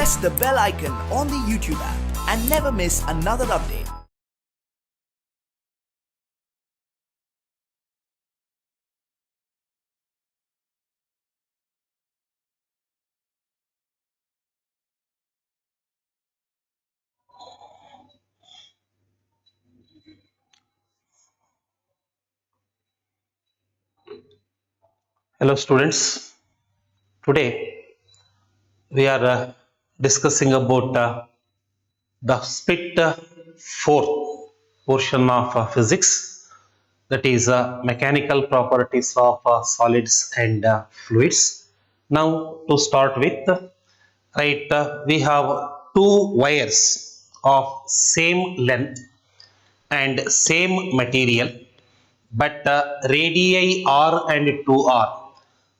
press the bell icon on the YouTube app and never miss another update. Hello students, today we are discussing about the split fourth portion of physics, that is mechanical properties of solids and fluids. Now to start with, we have two wires of same length and same material, but radii r and 2r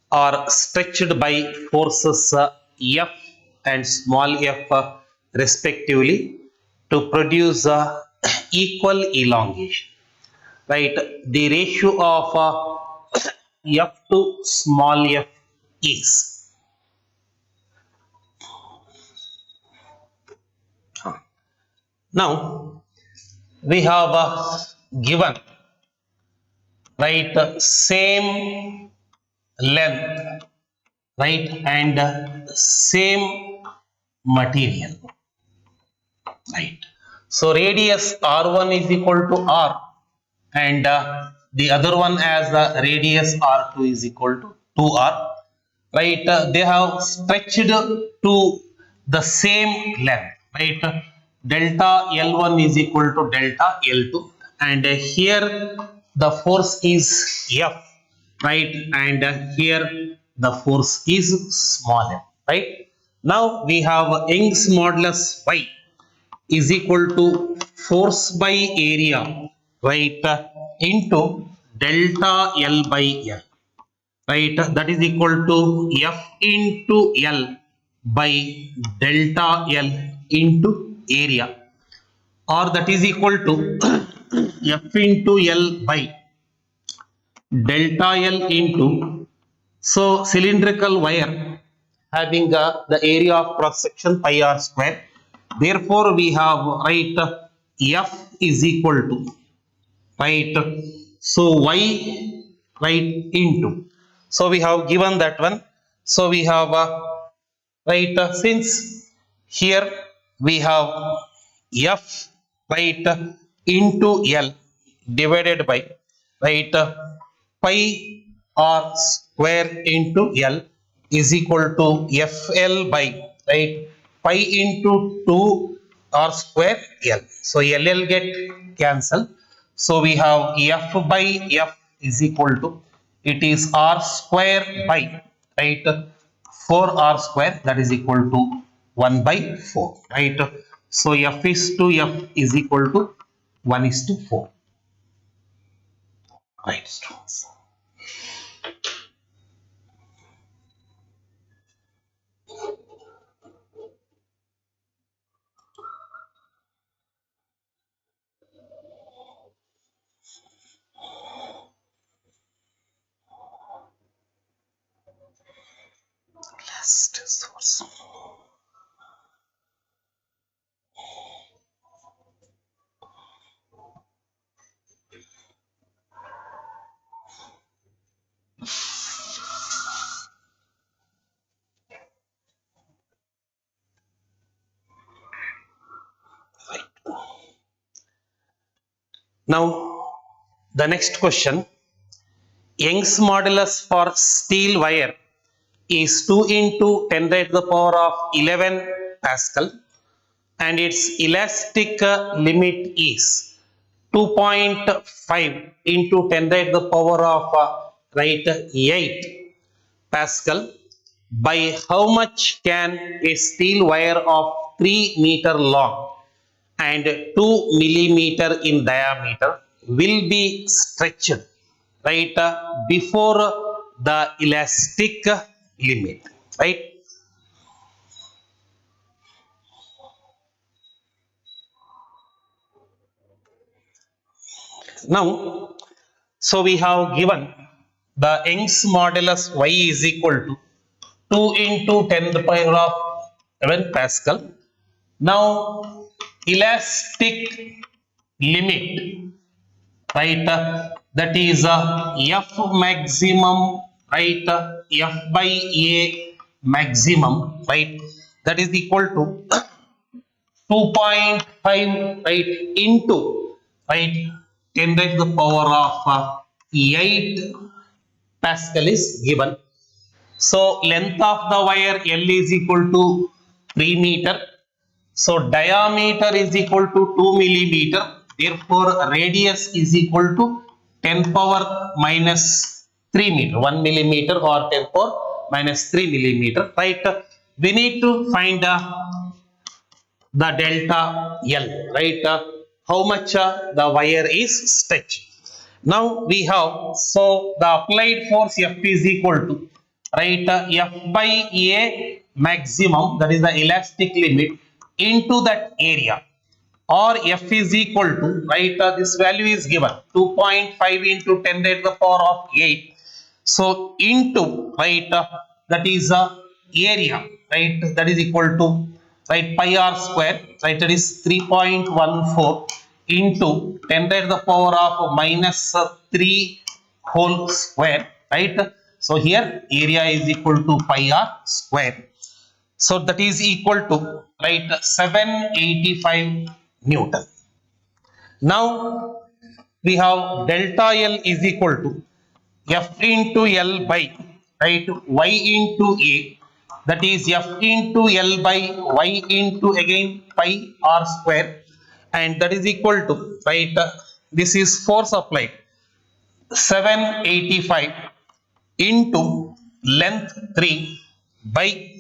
are stretched by forces F and small f respectively to produce equal elongation. Right, the ratio of F to small f is. Now we have given same length, and same material, right. So radius r1 is equal to r, and the other one as the radius r2 is equal to 2r, right. They have stretched to the same length, right. Delta L1 is equal to delta L2, and here the force is F, right, and here the force is small m, right. Now we have Young's modulus Y is equal to force by area, right, into delta L by L, right. That is equal to F into L by delta L into area, or that is equal to F into L by delta L into, so cylindrical wire having the area of cross section pi r square. Therefore we have F is equal to, right, so Y, right, into, so we have given that one. So we have since here we have F, right, into L divided by, right, pi r square into L is equal to FL by, right, pi into 2 r square L. So LL get cancelled. So we have F by F is equal to, it is r square by, right, 4r square, that is equal to 1 by 4, right. So F is to F is equal to 1 is to 4, right students. Last source. Now the next question, Young's modulus for steel wire is 2 into 10 raised to the power of 11 Pascal, and its elastic limit is 2.5 into 10 raised to the power of 8 Pascal. By how much can a steel wire of 3 meter long and 2 millimeter in diameter will be stretched, right, before the elastic limit, right. Now so we have given the Young's modulus Y is equal to 2 into 10 to the power of 11 Pascal. Now, elastic limit, right? That is F maximum, right? F by A maximum, right? That is equal to 2.5, right, into, right, 10 raised to the power of 8 Pascal is given. So length of the wire L is equal to 3 meter. So diameter is equal to 2 millimeter. Therefore radius is equal to 10 power minus 3 meter, 1 millimeter or 10 power minus 3 millimeter. Right? We need to find the delta L. Right? How much the wire is stretched. Now we have, so the applied force F is equal to, right, F by A maximum, that is the elastic limit, into that area, or F is equal to, right, this value is given 2.5 into 10 raised to the power of 8. So into, right, that is area, right, that is equal to, right, pi r square, right, that is 3.14 into 10 raised to the power of minus 3 whole square, right. So here area is equal to pi r square. So that is equal to, right, 785 Newton. Now we have delta L is equal to F into L by, right, Y into A, that is F into L by Y into again pi r square, and that is equal to, right, this is force applied 785 into length 3 by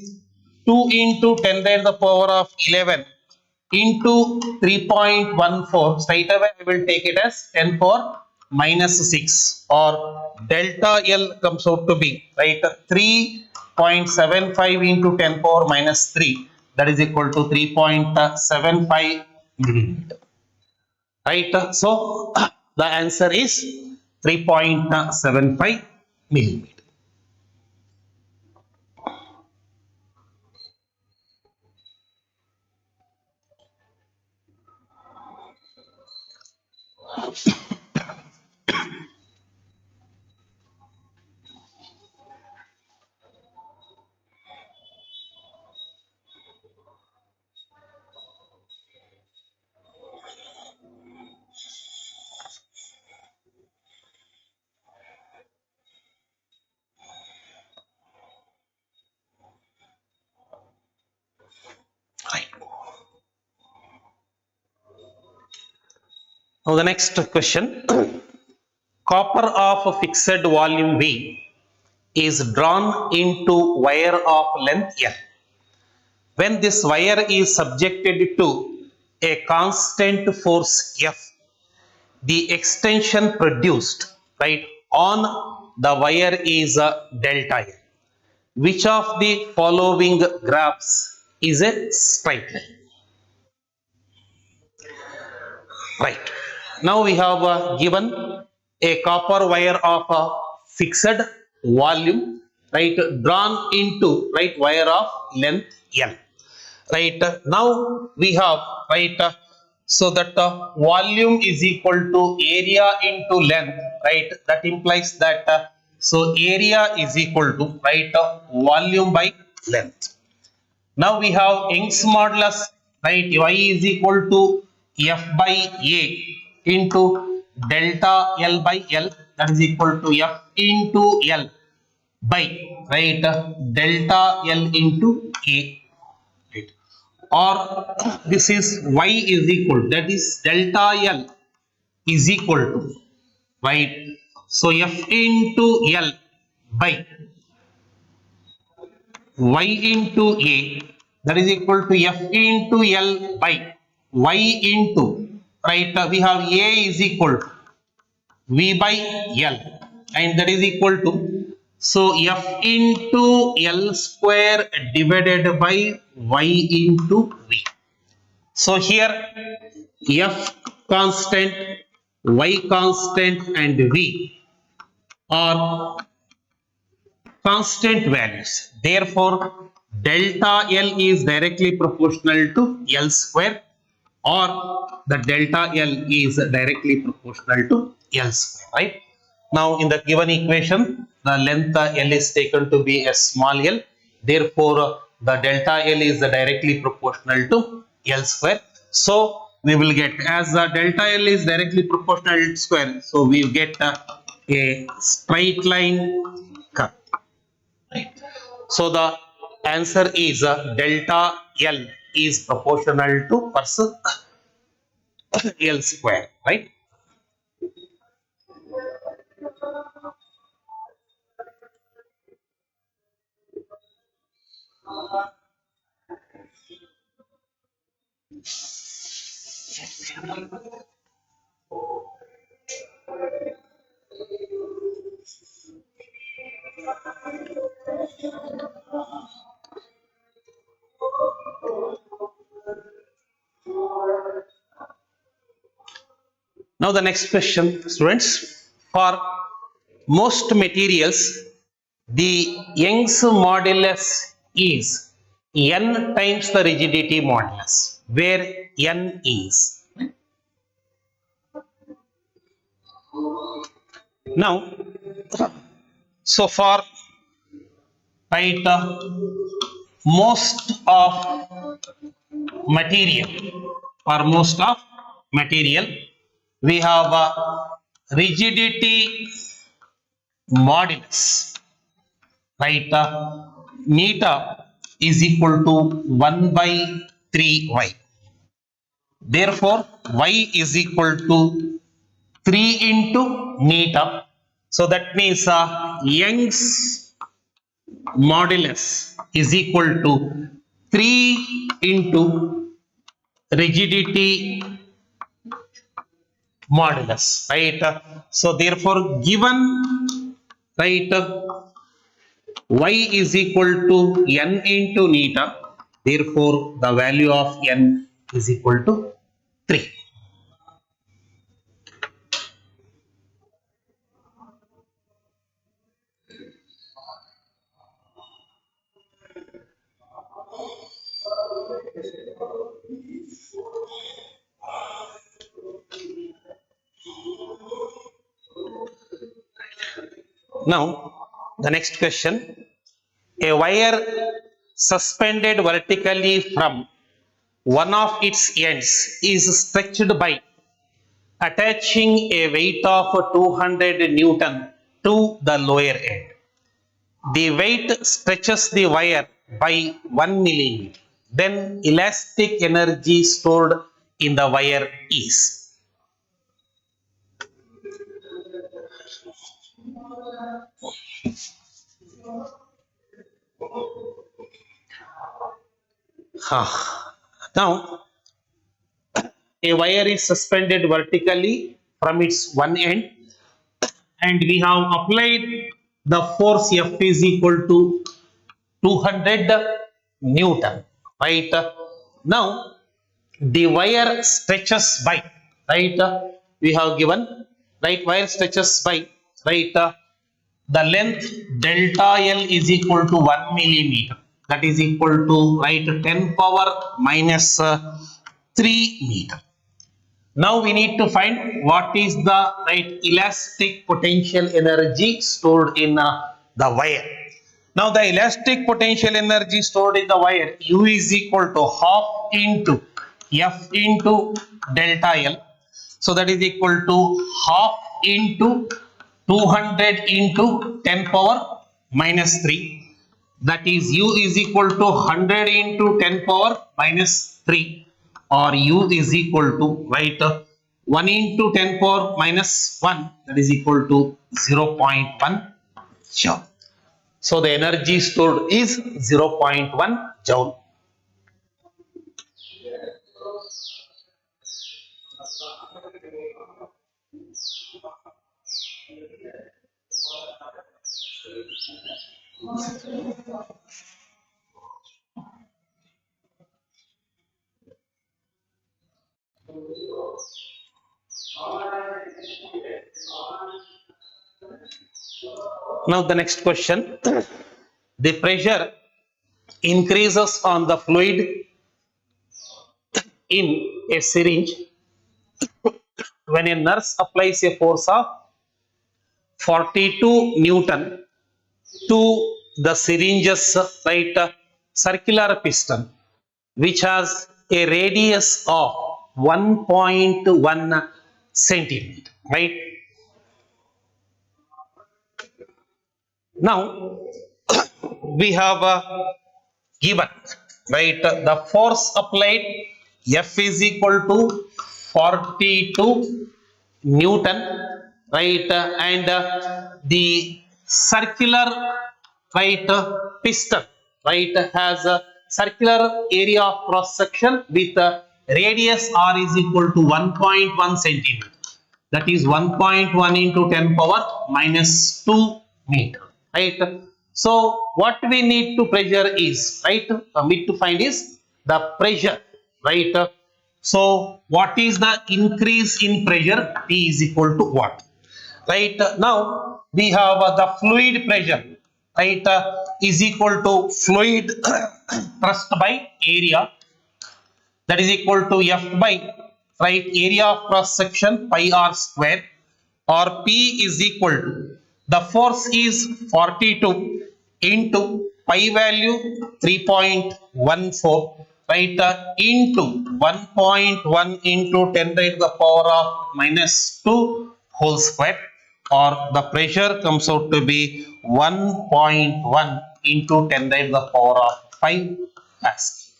2 into 10 raised to the power of 11 into 3.14. Straight away I will take it as 10 power minus 6, or delta L comes out to be, right, 3.75 into 10 power minus 3, that is equal to 3.75 millimeter. Right, so the answer is 3.75 millimeter. Right. Now the next question. Copper of a fixed volume V is drawn into wire of length L. When this wire is subjected to a constant force F, the extension produced, right, on the wire is a delta L. Which of the following graphs is a straight line? Right. Now we have given a copper wire of a fixed volume, right, drawn into, right, wire of length L. Right. Now we have, right, so that volume is equal to area into length, right. That implies that so area is equal to, right, volume by length. Now we have Young's modulus, right? Y is equal to F by A into delta L by L, that is equal to F into L by, right, delta L into A, right? Or this is Y is equal, that is delta L is equal to, right? So F into L by Y into A, that is equal to F into L by Y into, right, we have A is equal to V by L, and that is equal to, so F into L square divided by Y into V. So here F constant, Y constant and V are constant values. Therefore, delta L is directly proportional to L square, or the delta L is directly proportional to L square, right? Now in the given equation, the length L is taken to be a small l, therefore the delta L is directly proportional to L square. So we will get, as the delta L is directly proportional to L square, so we will get a straight line curve, right? So the answer is delta L is proportional to person L square, right? Now the next question, students. For most materials, the Young's modulus is n times the rigidity modulus, where n is. Now, so for, right, most of material, for most of material, we have a rigidity modulus, right? Neta is equal to 1 by 3y. Therefore, y is equal to 3 into neta. So that means Young's modulus is equal to 3 into rigidity modulus, right? So therefore, given, right, y is equal to n into neta, therefore the value of n is equal to 3. Now the next question, a wire suspended vertically from one of its ends is stretched by attaching a weight of 200 newton to the lower end. The weight stretches the wire by 1 millimeter. Then elastic energy stored in the wire is. Now, a wire is suspended vertically from its one end, and we have applied the force F is equal to 200 Newton, right? Now, the wire stretches by, right? We have given, right? Wire stretches by, right? The length delta L is equal to 1 millimeter. That is equal to, right, 10 power minus 3 meter. Now we need to find what is the, right, elastic potential energy stored in the wire. Now the elastic potential energy stored in the wire, U is equal to half into F into delta L. So that is equal to half into 200 into 10 power minus 3. That is U is equal to 100 into 10 power minus 3, or U is equal to, right, 1 into 10 power minus 1, that is equal to 0.1 joule. So the energy stored is 0.1 joule. Now the next question, the pressure increases on the fluid in a syringe when a nurse applies a force of 42 Newton to the syringe's right circular piston, which has a radius of 1.1 centimeter. Right now, we have given right the force applied F is equal to 42 Newton, right, and the circular right piston right has a circular area of cross section with radius r is equal to 1.1 centimeter, that is 1.1 into 10 power minus 2 meter, right. So what we need to pressure is right need to find is the pressure, right. So what is the increase in pressure? P is equal to what? Right now we have the fluid pressure, right, is equal to fluid thrust by area, that is equal to F by right area of cross section pi r square, or P is equal to the force is 42 into pi value 3.14 right into 1.1 into 10 raised to the power of minus 2 whole square, or the pressure comes out to be 1.1 into 10 raised to the power of 5 Pascal.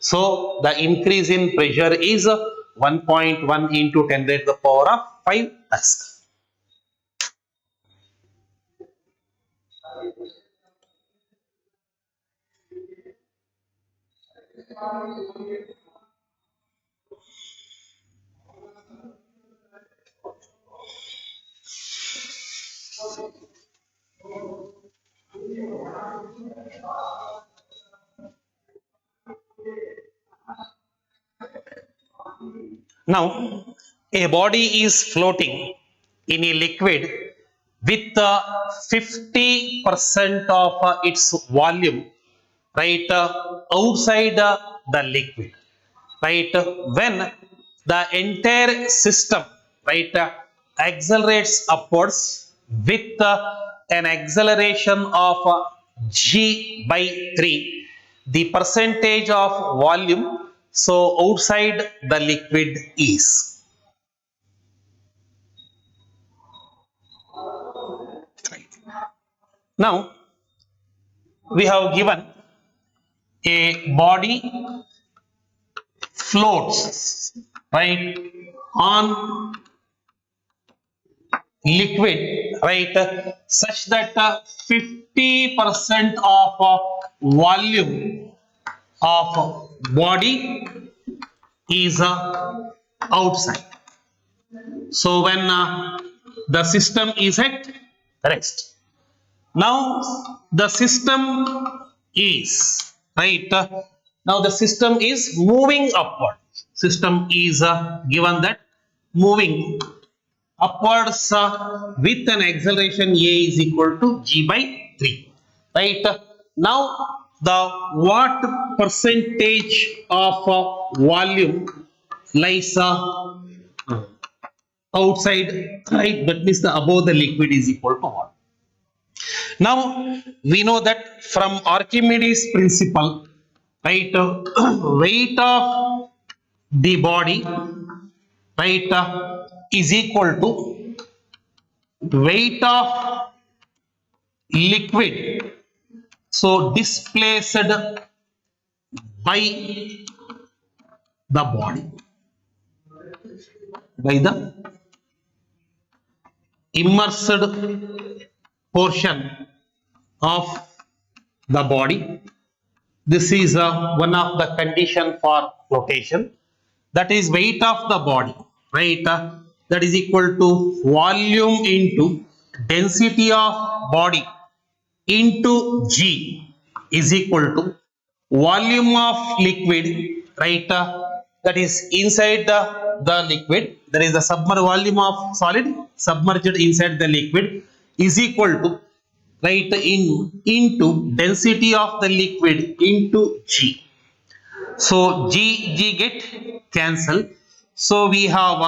So the increase in pressure is 1.1 into 10 raised to the power of 5 Pascal. Now, a body is floating in a liquid with 50% of its volume right outside the liquid, right. When the entire system right accelerates upwards with an acceleration of g by 3, the percentage of volume so outside the liquid is right. Now we have given a body floats right on liquid, right, such that 50% of volume of body is outside. So when the system is at rest, now the system is right now the system is moving upward, system is given that moving upwards with an acceleration a is equal to g by 3, right. Now the what percentage of volume lies outside, right, that means the above the liquid is equal to what? Now we know that from Archimedes principle, right, weight of the body right is equal to weight of liquid so displaced by the body, by the immersed portion of the body. This is one of the condition for flotation, that is weight of the body, right, that is equal to volume into density of body into g is equal to volume of liquid, right, that is inside the liquid, that is the submerged volume of solid submerged inside the liquid is equal to right, into density of the liquid into G. So G get cancelled. So we have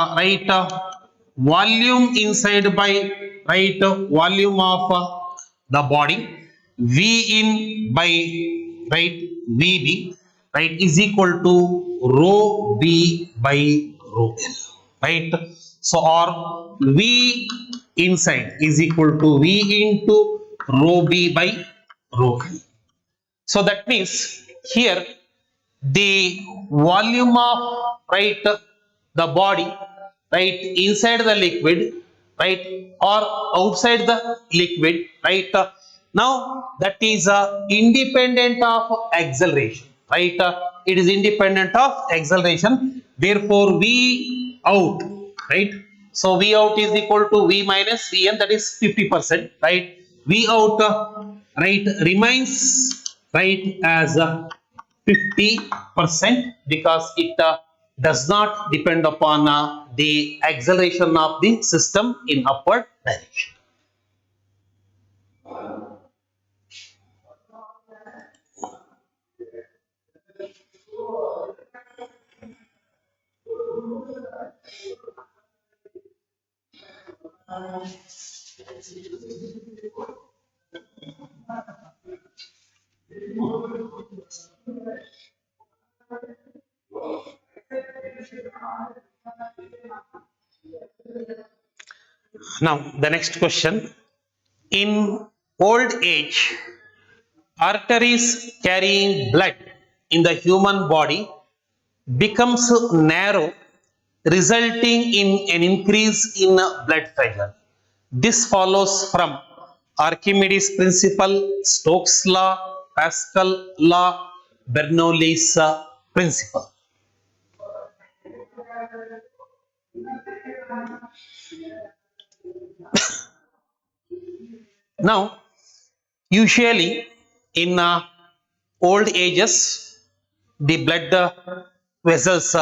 volume inside by volume of the body V in by VB is equal to rho B by rho L, right. So or V inside is equal to V into rho B by rho L. So that means here the volume of the body inside the liquid or outside the liquid now that is independent of acceleration it is independent of acceleration, therefore v out right. So v out is equal to v minus vn, that is 50%, right. V out remains as 50% because it does not depend upon the acceleration of the system in upward direction. Now, the next question. In old age, arteries carrying blood in the human body becomes narrow, resulting in an increase in blood pressure. This follows from Archimedes' principle, Stokes' law, Pascal law, Bernoulli's principle. Now, usually in old ages, the blood vessels,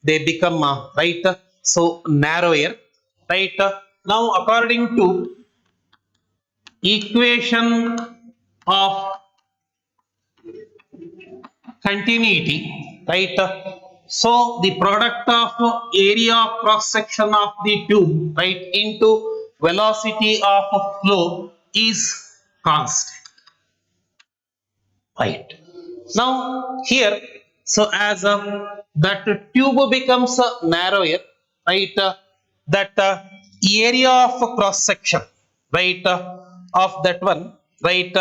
they become so narrower, right. Now, according to equation of continuity, right. So the product of area of cross section of the tube, right, into velocity of flow is constant, right. Now here, so as that tube becomes narrower, right, that area of cross section, right, of that one, right,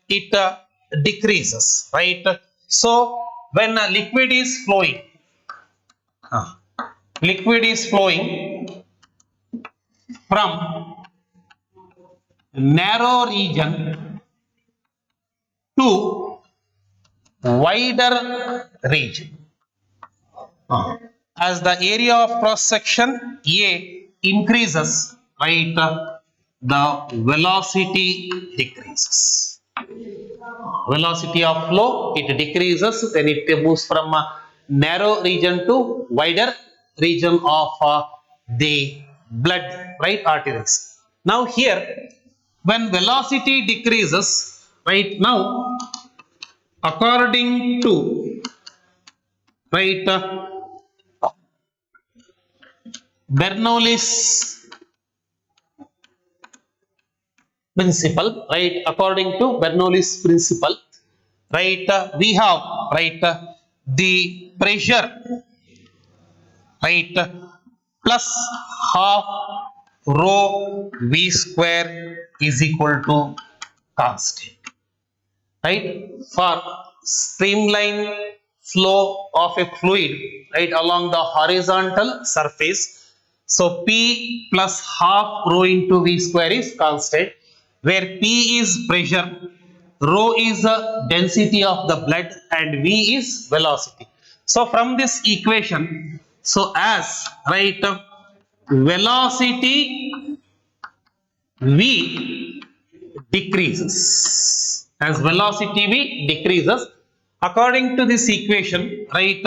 it decreases, right. So when liquid is flowing, uh, liquid is flowing from narrow region to wider region. As the area of cross section A increases, right, the velocity decreases. Velocity of flow, it decreases when it moves from a narrow region to wider region of the blood, right, arteries. Now here, when velocity decreases, right, now according to right Bernoulli's principle, right? According to Bernoulli's principle, right? We have the pressure, right? Plus half rho v square is equal to constant, right. For streamline flow of a fluid, right, along the horizontal surface, so p plus half rho into v square is constant, where p is pressure, rho is the density of the blood, and v is velocity. So from this equation, so as right velocity v decreases, as velocity v decreases, according to this equation, right,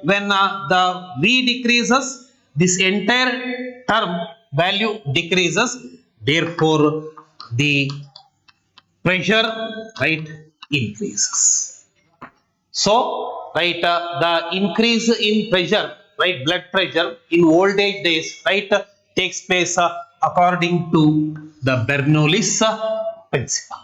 when the v decreases, this entire term value decreases, therefore the pressure, right, increases. So, right, the increase in pressure, right, blood pressure in old age days, right, takes place according to the Bernoulli's principle.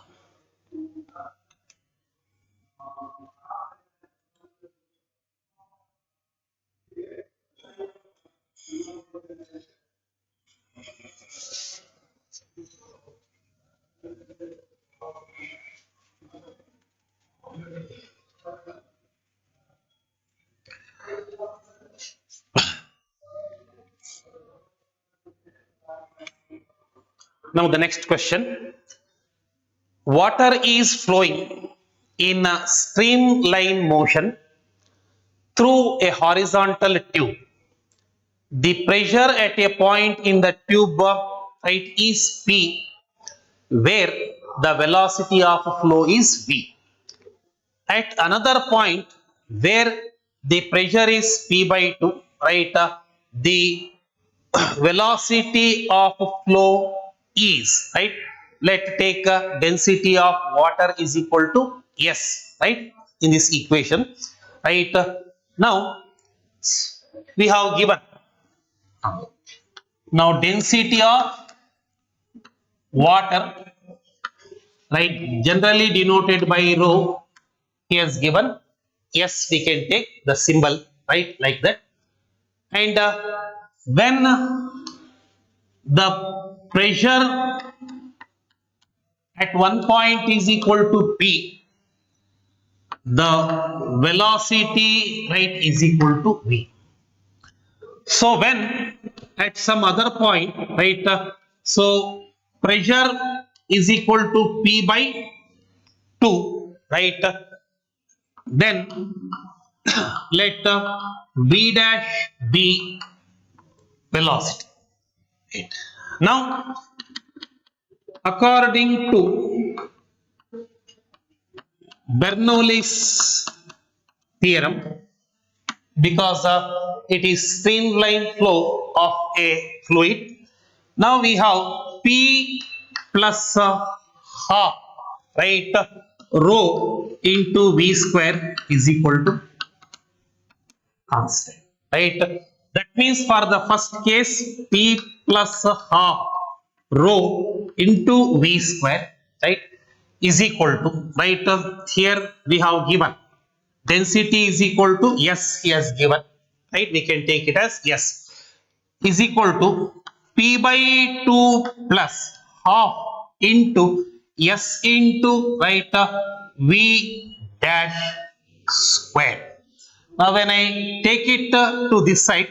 Now, the next question: water is flowing in a streamline motion through a horizontal tube. The pressure at a point in the tube, right, is P, where the velocity of flow is V. At another point where the pressure is P by 2, right, the velocity of flow is, right, let's take density of water is equal to S, right, in this equation, right. Now we have given, now density of water, right, generally denoted by rho, he has given S, we can take the symbol, right, like that. And when the pressure at one point is equal to P, the velocity, right, is equal to V. So when at some other point, right, so pressure is equal to P by 2, right, then let V dash be velocity. Right. Now, according to Bernoulli's theorem, because it is streamline flow of a fluid, now we have P plus half, right, rho into V square is equal to constant, right. That means for the first case, P plus half rho into V square, right, is equal to, right, here we have given density is equal to S, he has given, right, we can take it as S, is equal to P by 2 plus half into S into, right, V dash square. Now, when I take it to this side,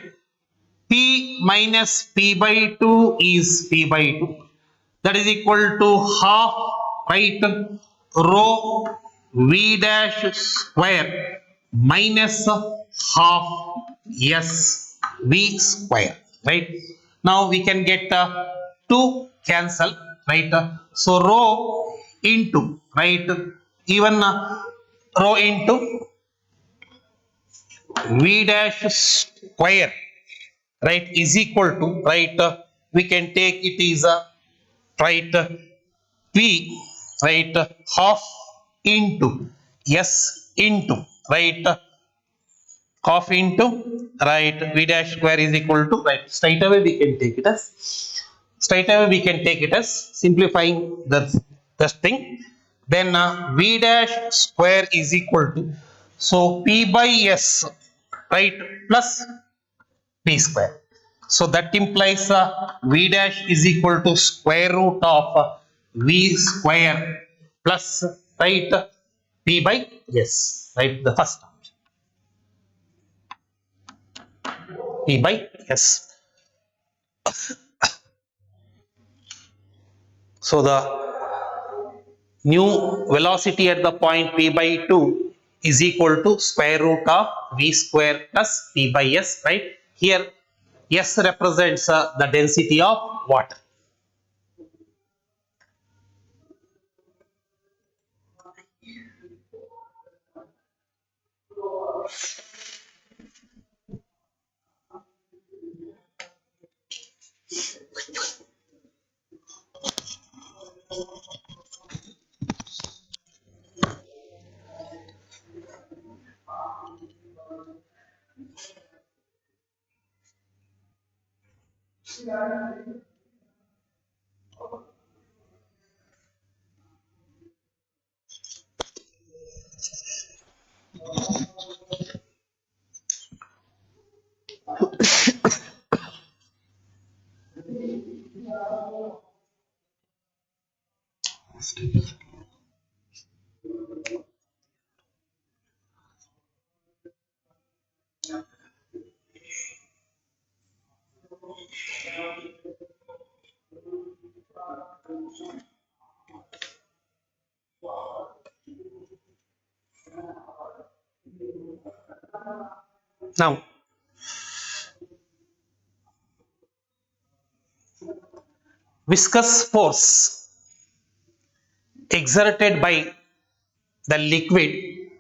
P minus P by 2 is P by 2. That is equal to half, right, rho V dash square minus half S V square, right. Now, we can get 2 cancel, right. So, rho into, right, even rho into V dash square, right, is equal to, right, we can take it is a, right, P, right, half into S into, right, half into, right, V dash square is equal to, right, straight away we can take it as, simplifying the thing, then V dash square is equal to, so P by S, right, plus P square. So that implies V dash is equal to square root of V square plus, right, P by S, right, the first term, P by S. So the new velocity at the point P by 2 is equal to square root of V square plus P by S, right. Here S represents the density of water. Now, viscous force exerted by the liquid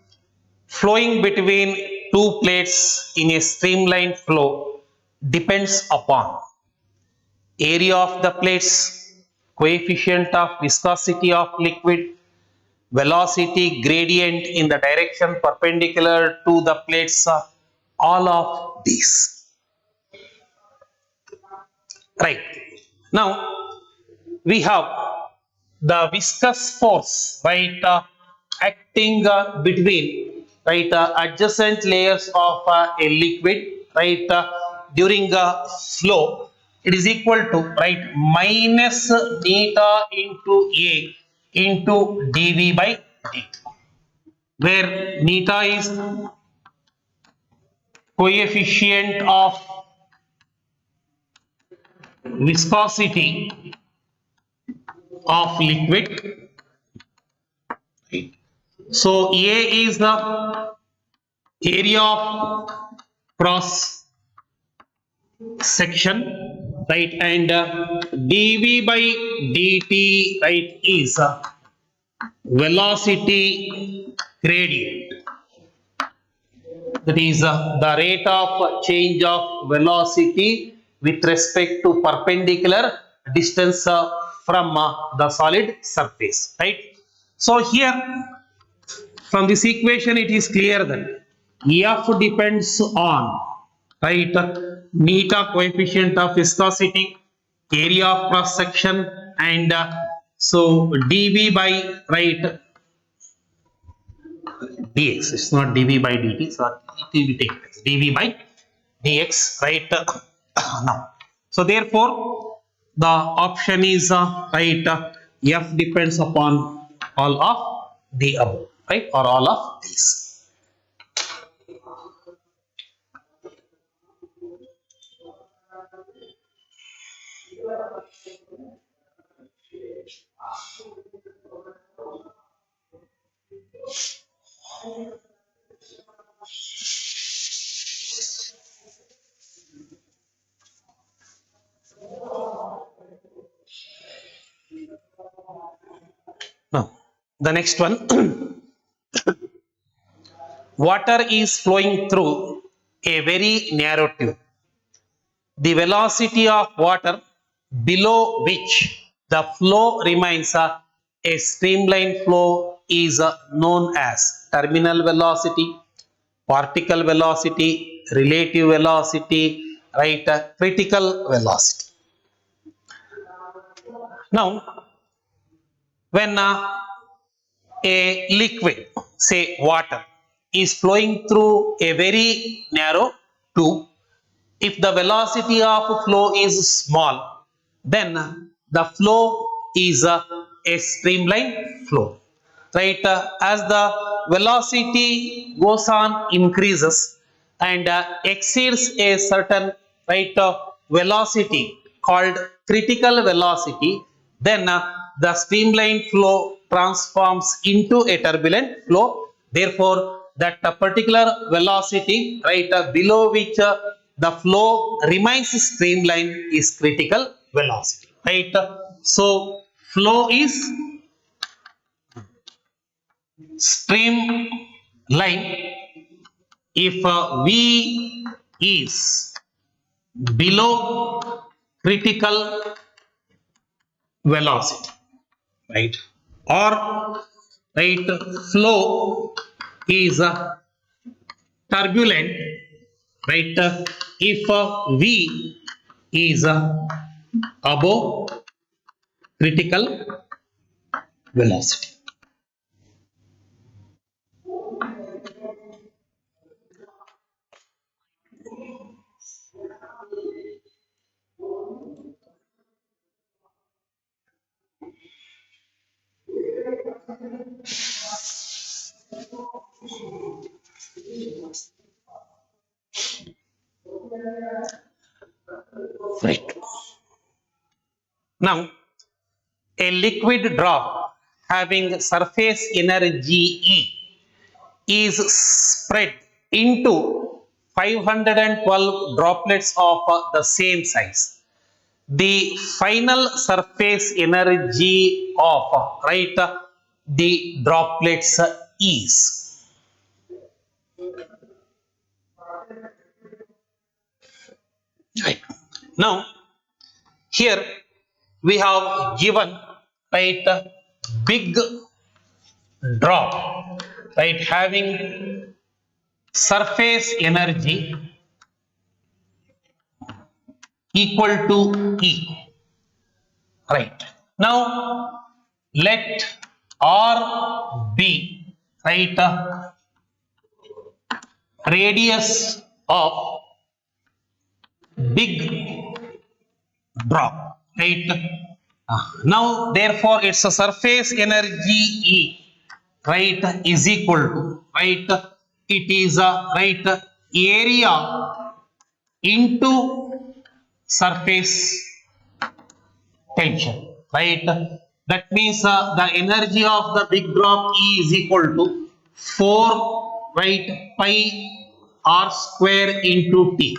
flowing between two plates in a streamlined flow depends upon area of the plates, coefficient of viscosity of liquid, velocity gradient in the direction perpendicular to the plates, all of these. Right. Now, we have the viscous force, right, acting between, right, adjacent layers of a liquid, right, during flow. It is equal to, right, minus theta into A into dV by dt, where theta is coefficient of viscosity of liquid. So A is the area of cross section, right, and dV by dt, right, is velocity gradient. That is the rate of change of velocity with respect to perpendicular distance from the solid surface, right. So here from this equation it is clear that F depends on, right, theta coefficient of viscosity, area of cross section, and so dV by, right, dx. It's not dV by dt, so it will be taken as dV by dx, right. Now, so therefore the option is right, F depends upon all of the above, right, or all of these. Now, the next one. Water is flowing through a very narrow tube. The velocity of water below which the flow remains a streamlined flow is known as terminal velocity, particle velocity, relative velocity, right, critical velocity. Now, when a liquid, say water, is flowing through a very narrow tube, if the velocity of flow is small, then the flow is a streamlined flow, right. As the velocity goes on increases and exceeds a certain, right, velocity called critical velocity, then the streamlined flow transforms into a turbulent flow. Therefore, that particular velocity, right, below which the flow remains streamlined is critical velocity, right. So, flow is streamline if V is below critical velocity, right, or, right, flow is turbulent, right, if V is above critical velocity. Right. Now, a liquid drop having surface energy E is spread into 512 droplets of the same size. The final surface energy of the droplets is. Right. Now, here we have given right big drop right having surface energy equal to E. Right. Now let R be right radius of big drop. Right. Now therefore its a surface energy E right is equal to right it is a right area into surface tension, right? That means the energy of the big drop E is equal to 4 right pi r square into T.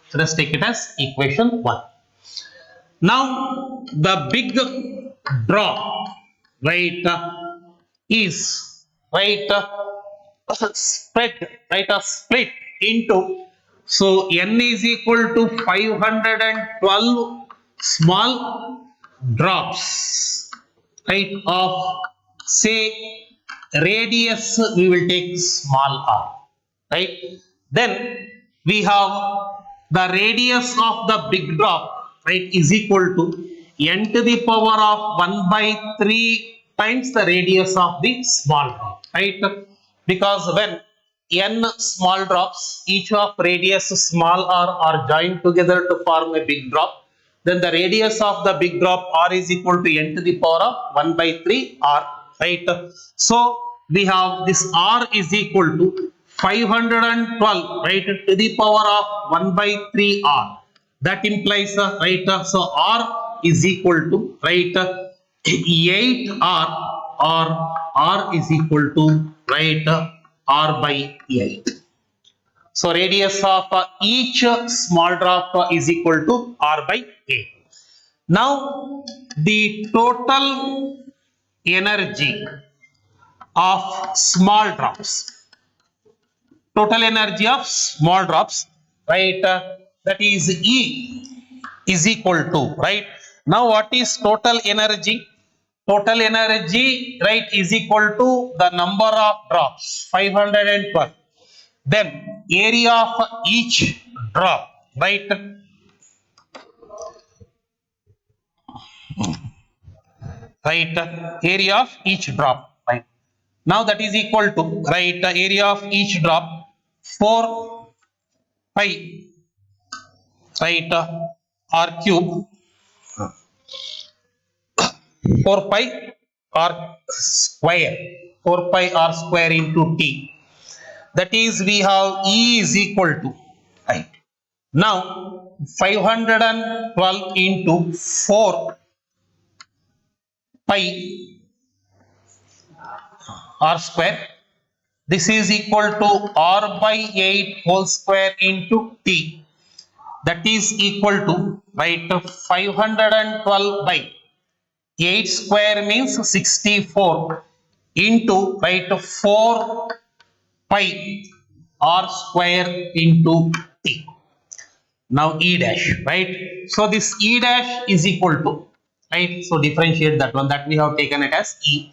So let's take it as equation 1. Now the big drop right is right spread right split into, so n is equal to 512 small drops right of say radius we will take small r, right. Then we have the radius of the big drop right is equal to n to the power of 1 by 3 times the radius of the small drop, right. Because when n small drops each of radius small r are joined together to form a big drop, then the radius of the big drop r is equal to n to the power of 1 by 3 r, right. So we have this r is equal to 512 right to the power of 1 by 3 r. That implies right so r is equal to right 8 r, or r is equal to right r by 8. So radius of each small drop is equal to r by 8. Now the total energy of small drops, right, that is E is equal to, right. Now what is total energy? Total energy right is equal to the number of drops 512, then area of each drop, right, area of each drop, right. Now that is equal to right area of each drop 4 pi right r cube 4 pi r square 4 pi r square into T. That is we have E is equal to right. Now 512 into 4 pi r square. This is equal to r by 8 whole square into T. That is equal to right 512 by 8 square means 64 into right 4 pi r square into T. Now E dash, right. So this E dash is equal to right. So differentiate that one, that we have taken it as E.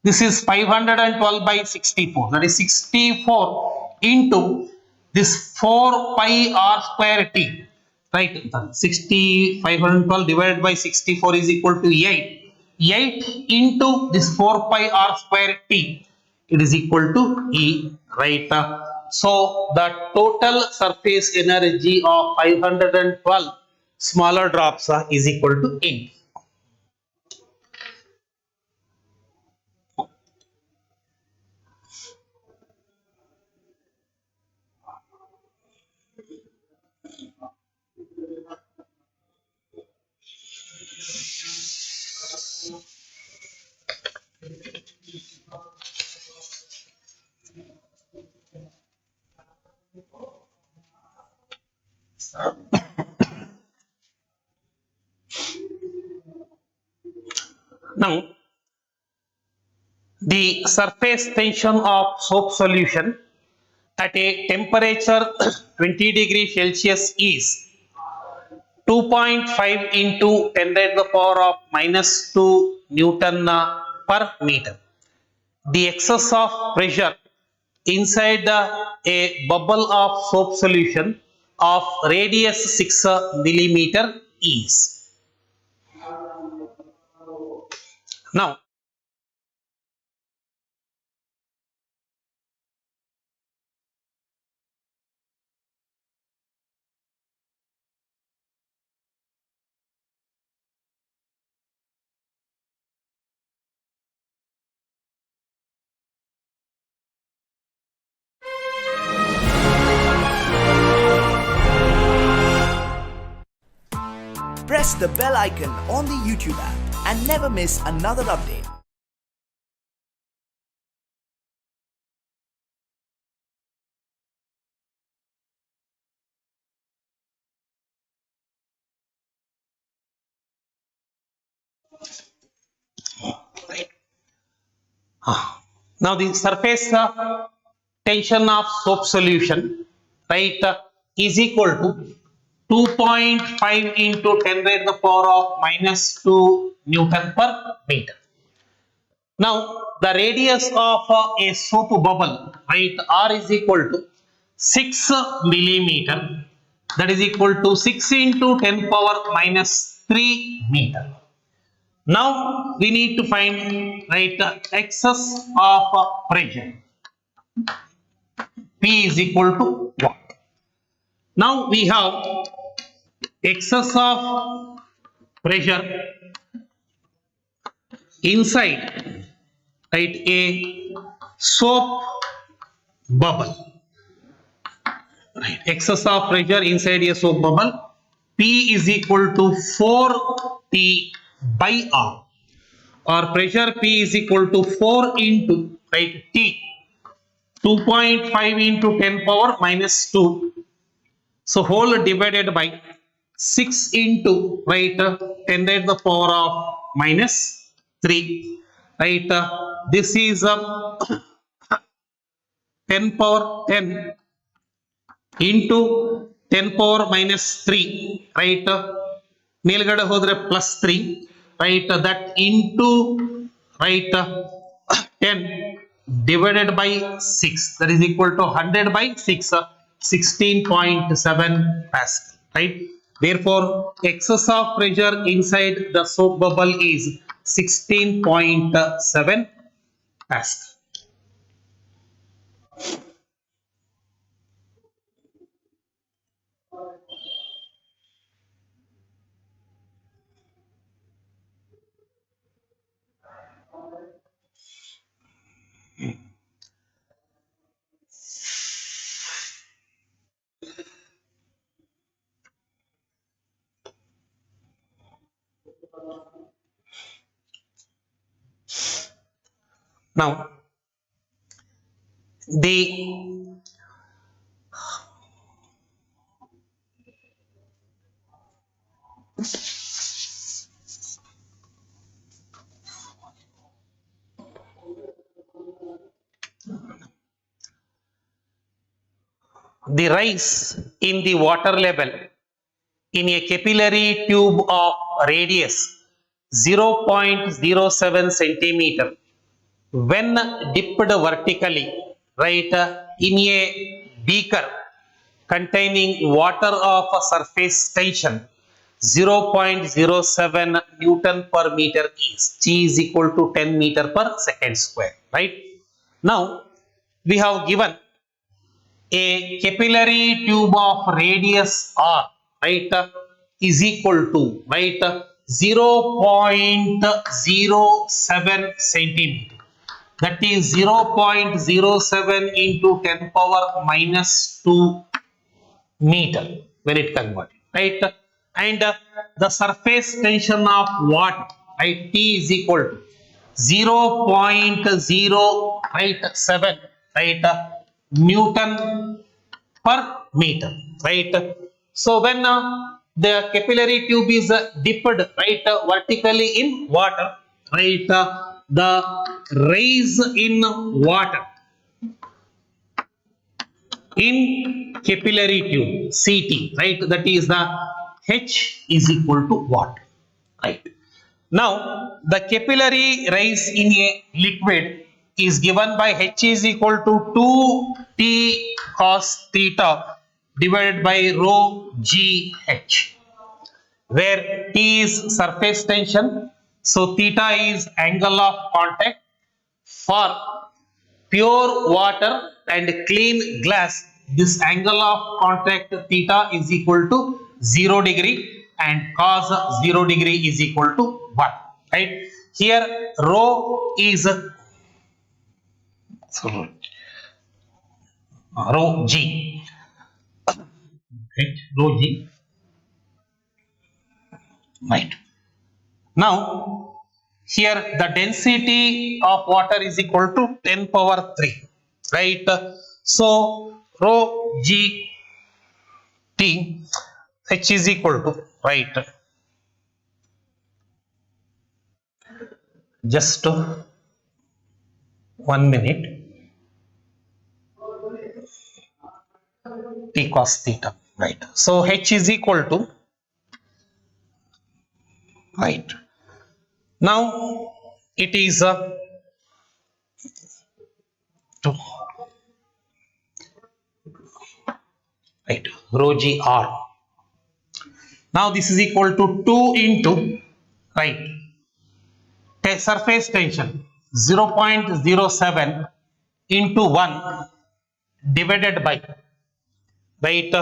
This is 512 by 64. That is 64 into this 4 pi r square T. right? 512 divided by 64 is equal to 8. 8 into this 4 pi r square t, it is equal to E, right? So the total surface energy of 512 smaller drops is equal to 8. Now, the surface tension of soap solution at a temperature 20 degrees Celsius is 2.5 into 10 raised to the power of minus 2 Newton per meter. The excess of pressure inside a bubble of soap solution of radius 6 millimeter is. Now, Press the bell icon on the YouTube app and never miss another update. now the surface tension of soap solution, right, is equal to 2.5 into 10 raised to the power of minus 2 Newton per meter. Now, the radius of a soap bubble, right, R is equal to 6 millimeter. That is equal to 6 into 10 power minus 3 meter. Now, we need to find, right, excess of pressure. P is equal to what? Now, we have excess of pressure inside, right, a soap bubble. Right. Excess of pressure inside a soap bubble. P is equal to 4T by R. Or pressure P is equal to 4 into, right, T. 2.5 into 10 power minus 2. So whole divided by 6 into, right, 10 raised to the power of minus 3. Right. This is 10 power 10 into 10 power minus 3, right? ಮೇಲ್ಗಡೆ ಹೋದ್ರೆ plus 3, right? That into, right, 10 divided by 6, that is equal to 100 by 6, 16.7 pascal, right? Therefore, excess of pressure inside the soap bubble is 16.7 pascal. Now, the rise in the water level in a capillary tube of radius 0.07 centimeter when dipped vertically, right, in a beaker containing water of a surface tension 0.07 Newton per meter is G is equal to 10 meter per second square, right? Now we have given a capillary tube of radius r, right, is equal to, right, 0.07 centimeter, that is 0.07 into 10 power minus 2 meter when it converted, right? And the surface tension of water, right, T is equal to 0.0, right, 7, right, Newton per meter, right? So when the capillary tube is dipped, right, vertically in water, right, the rise in water in capillary tube CT, right, that is the H is equal to what, right? Now the capillary rise in a liquid is given by H is equal to 2T cos theta divided by rho GH, where T is surface tension, so theta is angle of contact. For pure water and clean glass, this angle of contact theta is equal to 0 degree and cos 0 degree is equal to 1, right? Here rho is rho g, right? Rho g, right? Now here the density of water is equal to 10 power 3, right? So rho g T H is equal to, right, just 1 minute, T cos theta, right? So H is equal to, right, now it is to, right, rho g r. Now this is equal to 2 into, right, surface tension 0.07 into 1 divided by, right,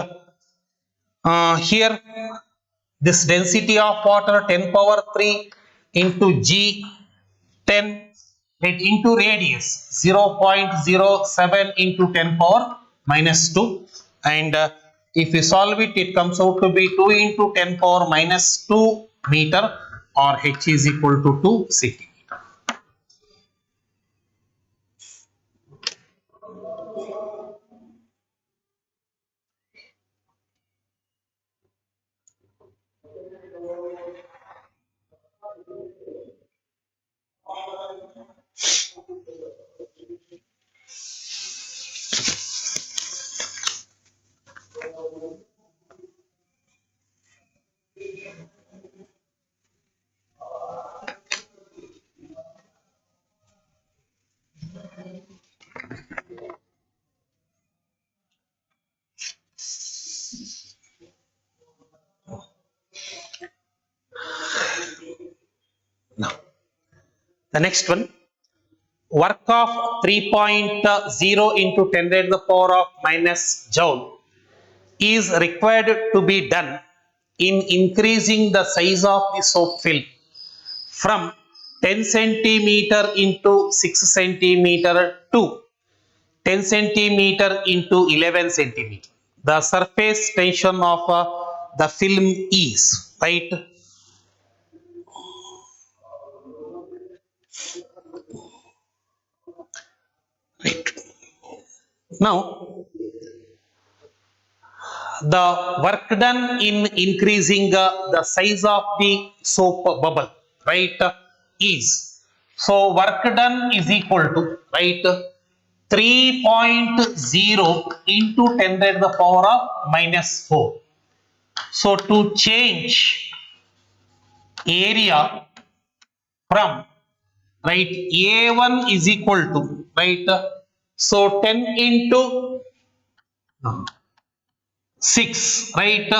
here this density of water 10 power 3 into G 10, right, into radius 0.07 into 10 power minus 2, and if you solve it, it comes out to be 2 into 10 power minus 2 meter, or H is equal to 2 cm. Now the next one, work of 3.0 into 10 raised to the power of minus joule is required to be done in increasing the size of the soap film from 10 centimeter into 6 centimeter to 10 centimeter into 11 centimeter. The surface tension of the film is, right, right. Now the work done in increasing the size of the soap bubble, right, is, so work done is equal to, right, 3.0 into 10 raised to the power of minus 4. So to change area from, right, A1 is equal to, right, so 10 into 6, right,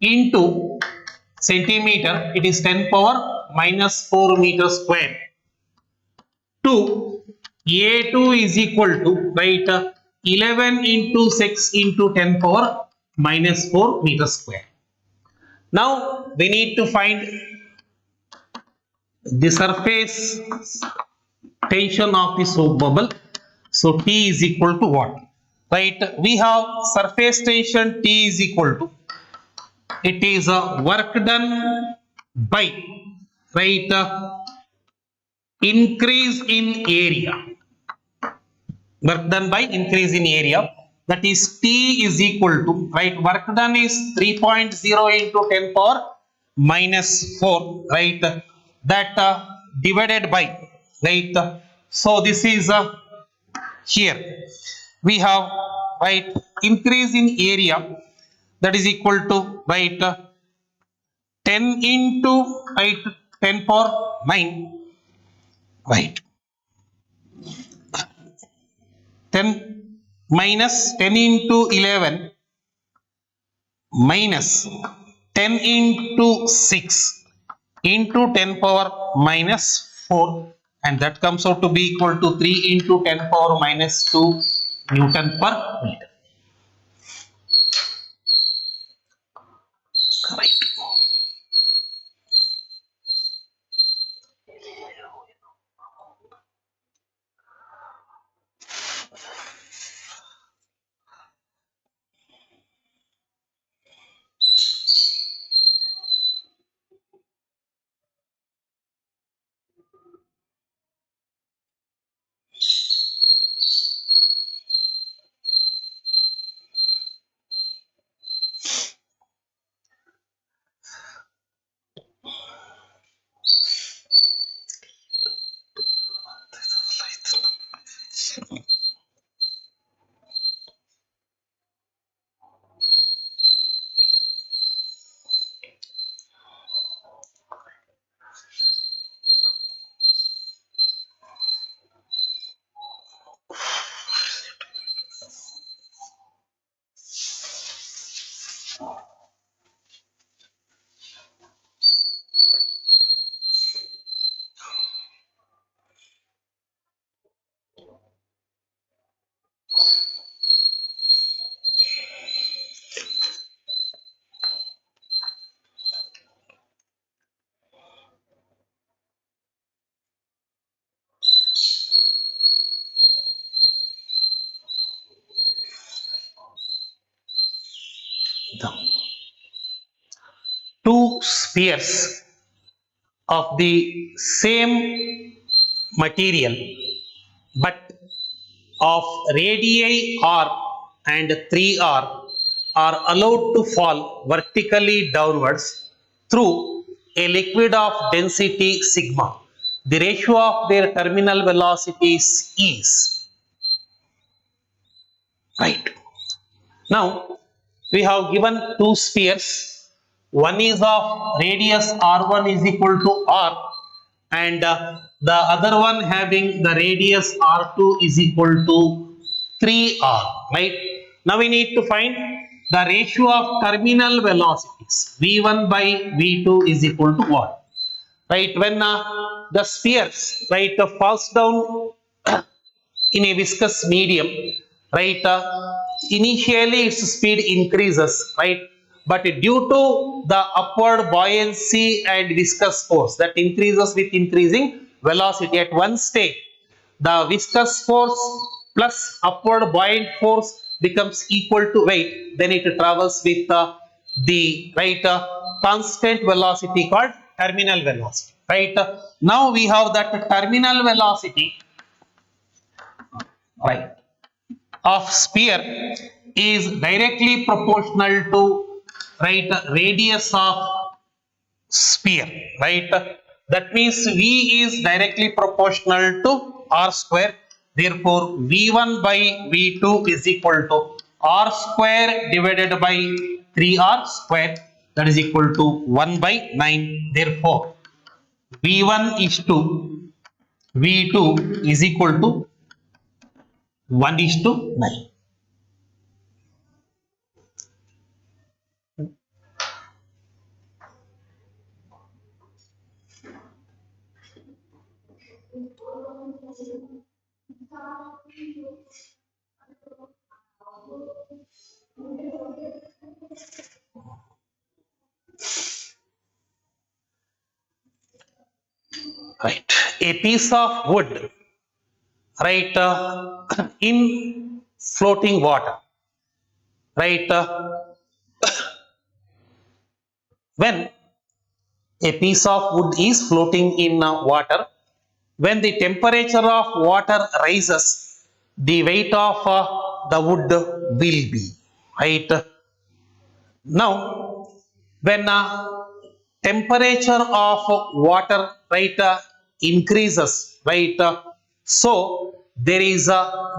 into centimeter, it is 10 power minus 4 meter square, to A2 is equal to, right, 11 into 6 into 10 power minus 4 meter square. Now we need to find the surface tension of the soap bubble. So T is equal to what? Right, we have surface tension T is equal to, it is a work done by, right, increase in area, work done by increase in area, that is T is equal to, right, work done is 3.0 into 10 power minus 4, right, that divided by, right, so this is here we have, right, increase in area, that is equal to, right, 10 into, right, 10 power 9, right, 10 minus 10 into 11 minus 10 into 6 into 10 power minus 4, and that comes out to be equal to 3 into 10 power minus 2 Newton per meter. Right. The two spheres of the same material but of radii r and 3r are allowed to fall vertically downwards through a liquid of density sigma. The ratio of their terminal velocities is, right. Now we have given two spheres. One is of radius r1 is equal to r, and the other one having the radius r2 is equal to 3r, right. Now we need to find the ratio of terminal velocities. v1 by v2 is equal to what? Right, when the spheres, right, falls down in a viscous medium, right, initially its speed increases, right, but due to the upward buoyancy and viscous force that increases with increasing velocity, at one stage the viscous force plus upward buoyant force becomes equal to weight, then it travels with the, right, constant velocity called terminal velocity, right. Now we have that terminal velocity, right, of sphere is directly proportional to, right, radius of sphere, right. That means v is directly proportional to r square, therefore v1 by v2 is equal to r square divided by 3r square, that is equal to 1 by 9, therefore v1 is to v2 is equal to 1 is to 9. Right. A piece of wood, right, in floating water, right. When a piece of wood is floating in water, when the temperature of water rises, the weight of the wood will be, right. Now, when temperature of water, right, increases, right, so there is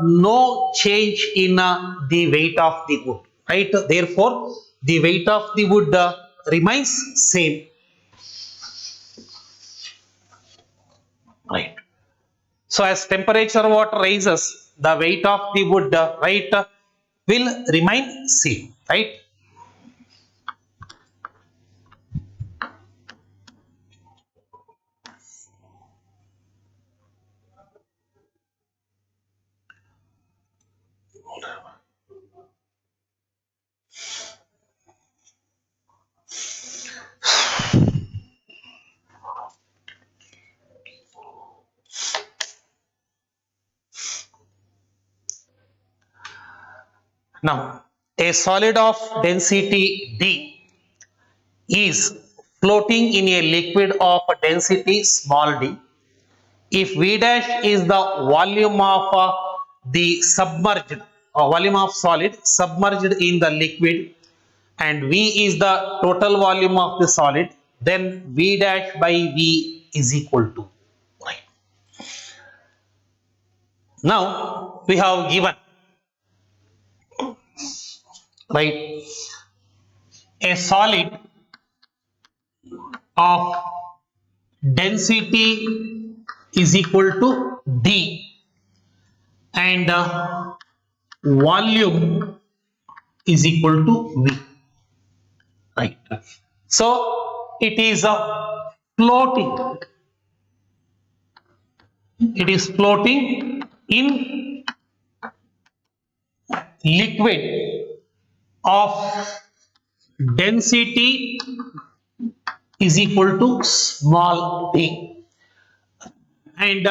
no change in the weight of the wood, right. Therefore, the weight of the wood remains same, right. So as temperature water rises, the weight of the wood, right, will remain same, right. Now, a solid of density D is floating in a liquid of density small d. If V dash is the volume of the submerged, volume of solid submerged in the liquid, and V is the total volume of the solid, then V dash by V is equal to, right. Now we have given, right, a solid of density is equal to D, and volume is equal to V, right. So it is floating, it is floating in liquid of density is equal to small d, and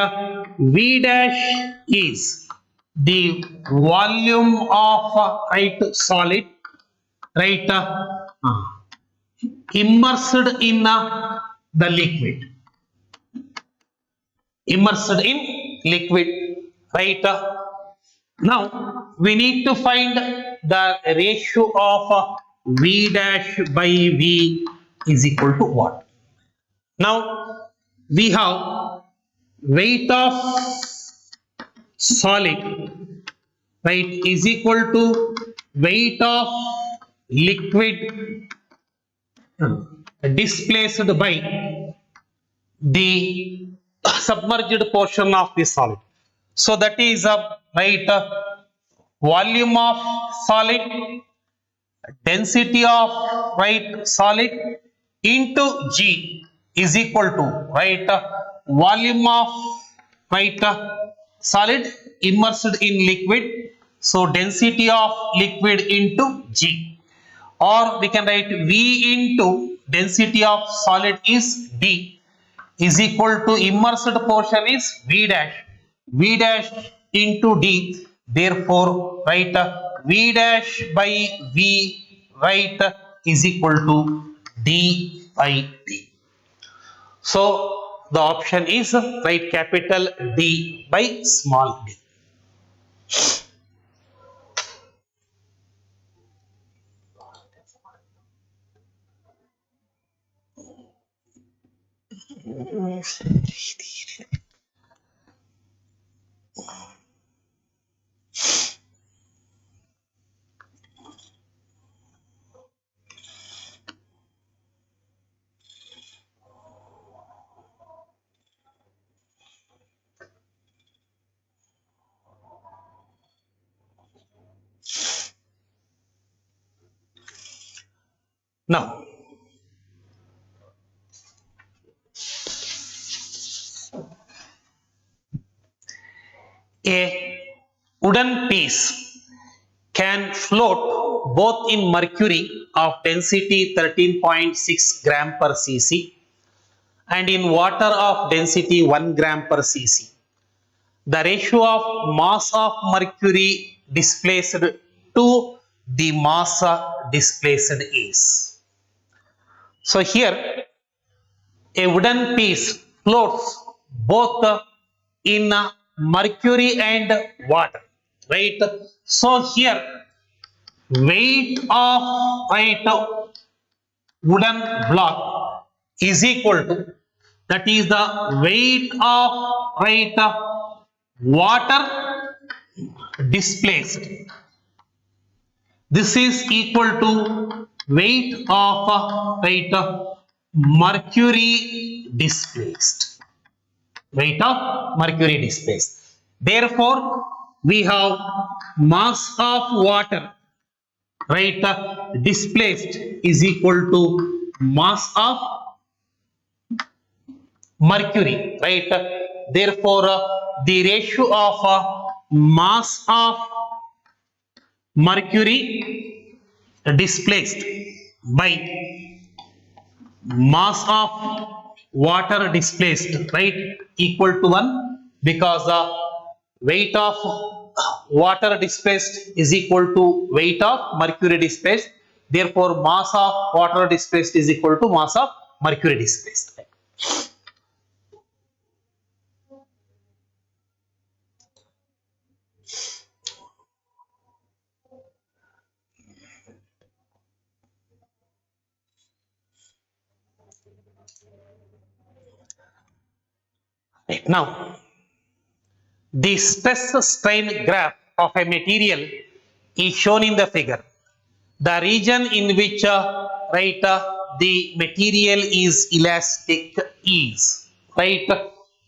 V dash is the volume of right solid, right, immersed in the liquid, immersed in liquid, right. Now we need to find the ratio of V dash by V is equal to what. Now we have weight of solid, right, is equal to weight of liquid displaced by the submerged portion of the solid. So that is a, right, volume of solid, density of, right, solid into G is equal to, right, volume of, right, solid immersed in liquid, so density of liquid into G, or we can write V into density of solid is D is equal to immersed portion is V dash, V dash into D. Therefore, write V dash by V, right, is equal to D by D. So the option is, write capital D by small d. Now, A wooden piece can float both in mercury of density 13.6 gram per cc and in water of density 1 gram per cc. The ratio of mass of mercury displaced to the mass displaced is. So here a wooden piece floats both in mercury and water, right? So here weight of wooden block is equal to, that is the weight of water displaced. This is equal to weight of mercury displaced. Weight of mercury displaced. Therefore, we have mass of water displaced is equal to mass of mercury, right? Therefore, the ratio of mass of mercury displaced by mass of water displaced, right, equal to 1, because the weight of water displaced is equal to weight of mercury displaced. Therefore, mass of water displaced is equal to mass of mercury displaced. Right. Now, the stress strain graph of a material is shown in the figure. The region in which the material is elastic is, right.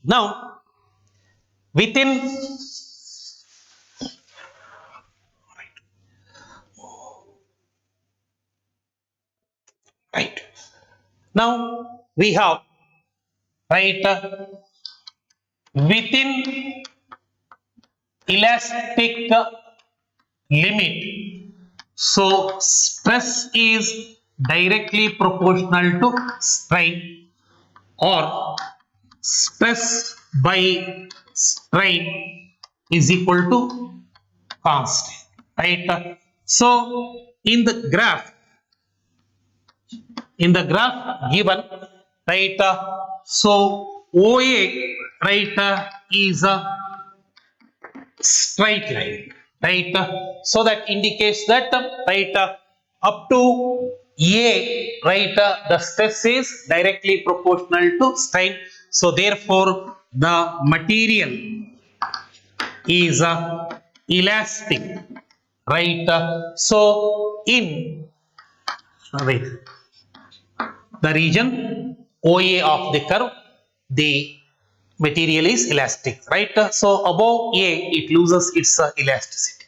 Now, within, right, now we have, right, within elastic limit, so stress is directly proportional to strain, or stress by strain is equal to constant, right. So in the graph given, right, so OA, right, is a straight line, right, so that indicates that, right, up to A, right, the stress is directly proportional to strain. So therefore, the material is elastic, right. So in, wait, the region OA of the curve, the material is elastic, right. So above A, it loses its elasticity.